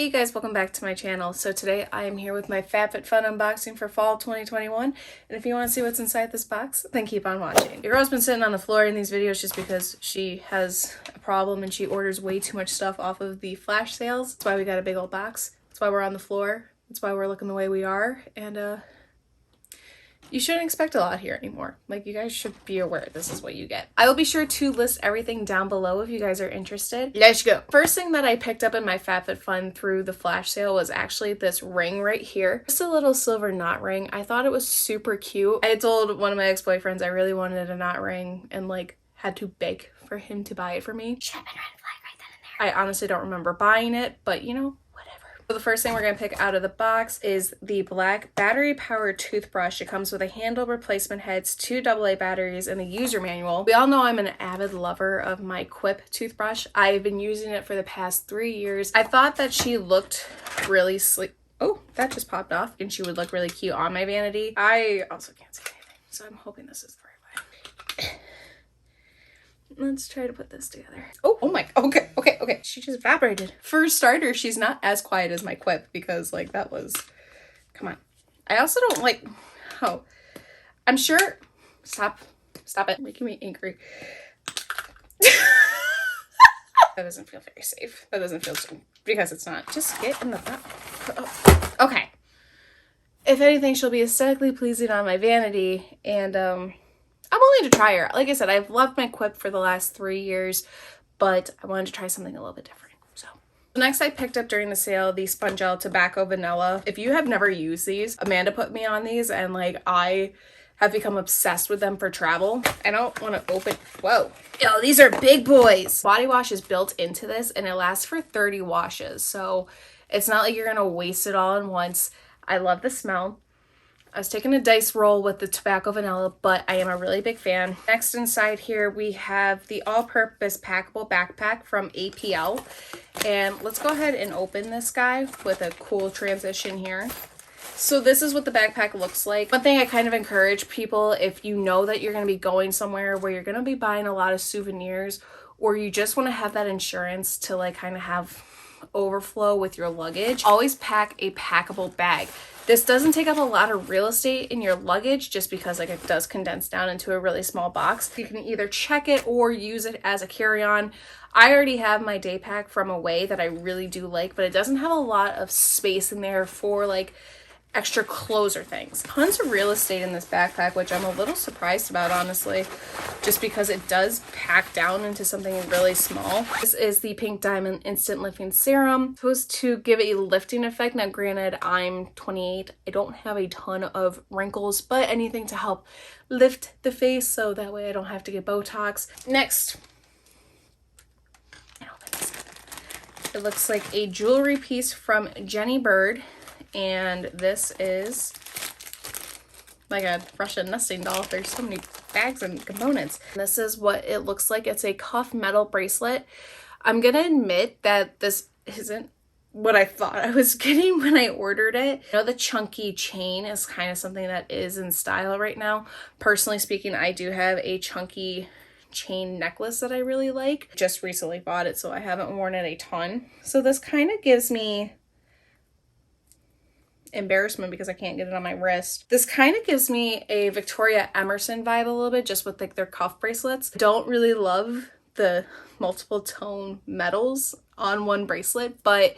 Hey you guys, welcome back to my channel. So today I am here with my FabFitFun unboxing for fall 2021, and if you want to see what's inside this box, then keep on watching. Your girl's been sitting on the floor in these videos just because she has a problem and she orders way too much stuff off of the flash sales. That's why we got a big old box. That's why we're on the floor. That's why we're looking the way we are, and you shouldn't expect a lot here anymore. Like, you guys should be aware this is what you get. I will be sure to list everything down below if you guys are interested. Let's go. First thing that I picked up in my FabFitFun through the flash sale was actually this ring right here. Just a little silver knot ring. I thought it was super cute. I told one of my ex-boyfriends I really wanted a knot ring and like had to beg for him to buy it for me. Should have been red flag right then and there. I honestly don't remember buying it, but you know, so the first thing we're going to pick out of the box is the BLAQ battery-powered toothbrush. It comes with a handle, replacement heads, 2 AA batteries, and a user manual. We all know I'm an avid lover of my Quip toothbrush. I've been using it for the past 3 years. I thought that she looked really sleek. Oh, that just popped off. And she would look really cute on my vanity. I also can't see anything, so I'm hoping this is the right way. Let's try to put this together. Oh my, okay. She just evaporated. For starters, she's not as quiet as my Quip because like that was, come on. I also don't like, oh, I'm sure, stop it, making me angry. That doesn't feel very safe. That doesn't feel, because it's not. Just get in the back. Oh, okay. If anything, she'll be aesthetically pleasing on my vanity, and I'm willing to try her. Like I said, I've loved my Quip for the last 3 years, but I wanted to try something a little bit different. So next I picked up during the sale the Spongelle Tobacco Vanilla. If you have never used these, Amanda put me on these and like I have become obsessed with them for travel. I don't want to open, whoa. Yo, these are big boys. Body wash is built into this and it lasts for 30 washes. So it's not like you're gonna waste it all in once. I love the smell. I was taking a dice roll with the tobacco vanilla, but I am a really big fan. Next inside here, we have the all-purpose packable backpack from APL. And let's go ahead and open this guy with a cool transition here. So this is what the backpack looks like. One thing I kind of encourage people, if you know that you're going to be going somewhere where you're going to be buying a lot of souvenirs, or you just want to have that insurance to like kind of have overflow with your luggage, always pack a packable bag. This doesn't take up a lot of real estate in your luggage just because like it does condense down into a really small box. You can either check it or use it as a carry-on. I already have my day pack from Away that I really do like, but it doesn't have a lot of space in there for like extra clothes or things. Tons of real estate in this backpack, which I'm a little surprised about, honestly, just because it does pack down into something really small. This is the Pink Diamond Instant Lifting Serum. It's supposed to give a lifting effect. Now, granted, I'm 28. I don't have a ton of wrinkles, but anything to help lift the face so that way I don't have to get Botox. Next, it looks like a jewelry piece from Jenny Bird. And this is like a Russian nesting doll. There's so many bags and components. This is what it looks like. It's a cuff metal bracelet. I'm gonna admit that this isn't what I thought I was getting when I ordered it. I know the chunky chain is kind of something that is in style right now. Personally speaking, I do have a chunky chain necklace that I really like. Just recently bought it, so I haven't worn it a ton. So this kind of gives me embarrassment because I can't get it on my wrist. This kind of gives me a Victoria Emerson vibe a little bit, just with like their cuff bracelets. Don't really love the multiple tone metals on one bracelet, but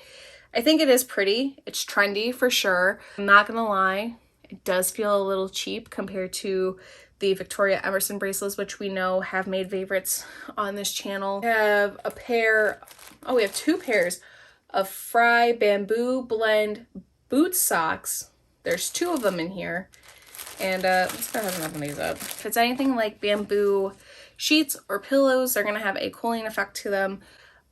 I think it is pretty. It's trendy for sure. I'm not gonna lie, it does feel a little cheap compared to the Victoria Emerson bracelets, which we know have made favorites on this channel. We have a pair, oh, we have 2 pairs of FRYE Bamboo Blend boot socks. There's 2 of them in here, and let's go ahead and open these up. If it's anything like bamboo sheets or pillows, they're gonna have a cooling effect to them.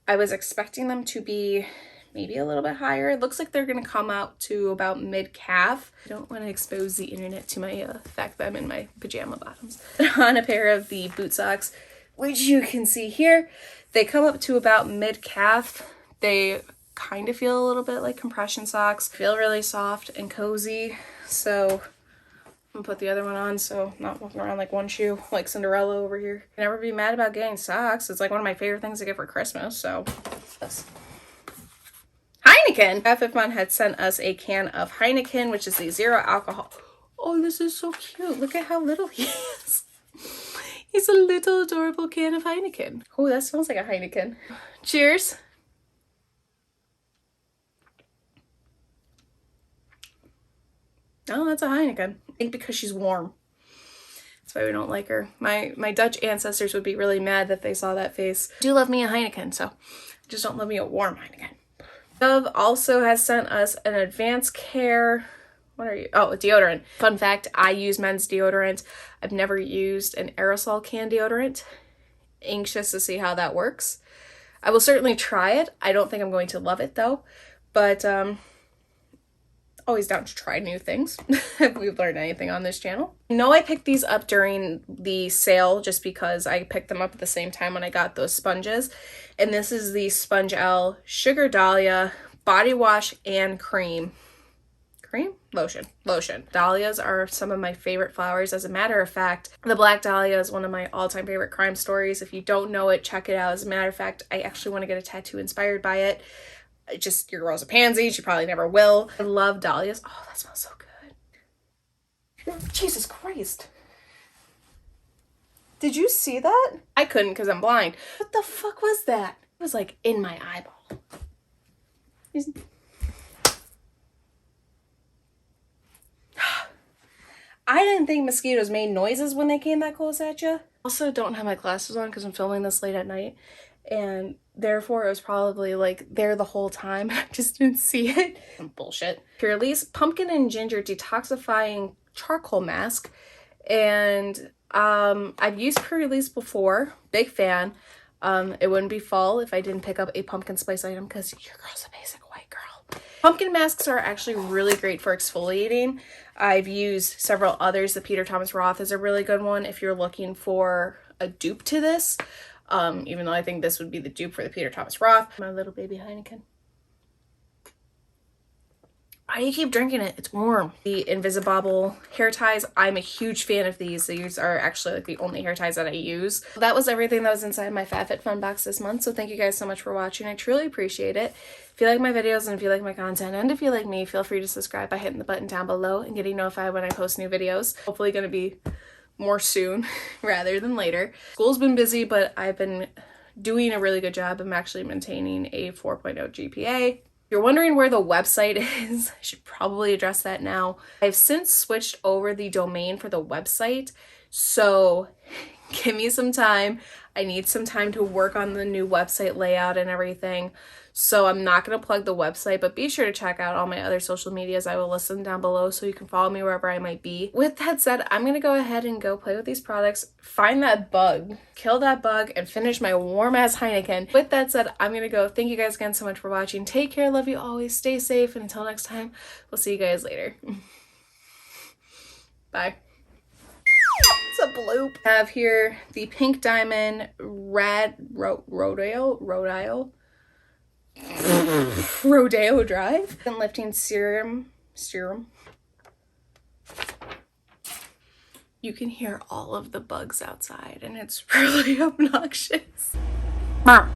I was expecting them to be maybe a little bit higher. It looks like they're gonna come out to about mid-calf. I don't want to expose the internet to my fact that I'm in my pajama bottoms. On a pair of the boot socks, which you can see here, they come up to about mid-calf. They kind of feel a little bit like compression socks, feel really soft and cozy. So I'm gonna put the other one on so I'm not walking around like one shoe like Cinderella over here. Never be mad about getting socks. It's like one of my favorite things to get for Christmas. So this. Heineken. Heineken. FabFitFun had sent us a can of Heineken, which is the 0 alcohol. Oh, this is so cute. Look at how little he is. He's a little adorable can of Heineken. Oh, that smells like a Heineken. Cheers. Oh, that's a Heineken. I think because she's warm. That's why we don't like her. My Dutch ancestors would be really mad that they saw that face. I do love me a Heineken, so just don't love me a warm Heineken. Dove also has sent us an advanced care. What are you? Oh, a deodorant. Fun fact, I use men's deodorant. I've never used an aerosol can deodorant. Anxious to see how that works. I will certainly try it. I don't think I'm going to love it though, but always down to try new things if we've learned anything on this channel. I know I picked these up during the sale just because I picked them up at the same time when I got those sponges. And this is the Spongelle Sugar Dahlia Body Wash and Cream. Lotion. Dahlias are some of my favorite flowers. As a matter of fact, the Black Dahlia is one of my all-time favorite crime stories. If you don't know it, check it out. As a matter of fact, I actually want to get a tattoo inspired by it. Just, your girl's a pansy. She probably never will. I love dahlias. Oh, that smells so good. Jesus Christ. Did you see that? I couldn't because I'm blind. What the fuck was that? It was like in my eyeball. I didn't think mosquitoes made noises when they came that close at you. Also don't have my glasses on because I'm filming this late at night, and therefore it was probably like there the whole time. I just didn't see it. Bullshit. Purlisse Pumpkin and Ginger Detoxifying Charcoal Mask. And I've used Purlisse before. Big fan. It wouldn't be fall if I didn't pick up a pumpkin spice item because your girl's a basic white girl. Pumpkin masks are actually really great for exfoliating. I've used several others. The Peter Thomas Roth is a really good one if you're looking for a dupe to this. Even though I think this would be the dupe for the Peter Thomas Roth. My little baby Heineken. Why do you keep drinking it? It's warm. The InvisiBobble hair ties. I'm a huge fan of these. These are actually like the only hair ties that I use. That was everything that was inside my FabFitFun box this month. So thank you guys so much for watching. I truly appreciate it. If you like my videos and if you like my content and if you like me, feel free to subscribe by hitting the button down below and getting notified when I post new videos. Hopefully going to be more soon rather than later. School's been busy, but I've been doing a really good job. I'm actually maintaining a 4.0 GPA. If you're wondering where the website is, I should probably address that now. I've since switched over the domain for the website, so give me some time. I need some time to work on the new website layout and everything. So I'm not going to plug the website, but be sure to check out all my other social medias. I will list them down below so you can follow me wherever I might be. With that said, I'm going to go ahead and go play with these products, find that bug, kill that bug, and finish my warm ass Heineken. With that said, I'm going to go. Thank you guys again so much for watching. Take care. Love you always. Stay safe. And until next time, we'll see you guys later. Bye. It's a bloop. I have here the Pink Diamond Rodial Drive and lifting serum. You can hear all of the bugs outside and it's really obnoxious.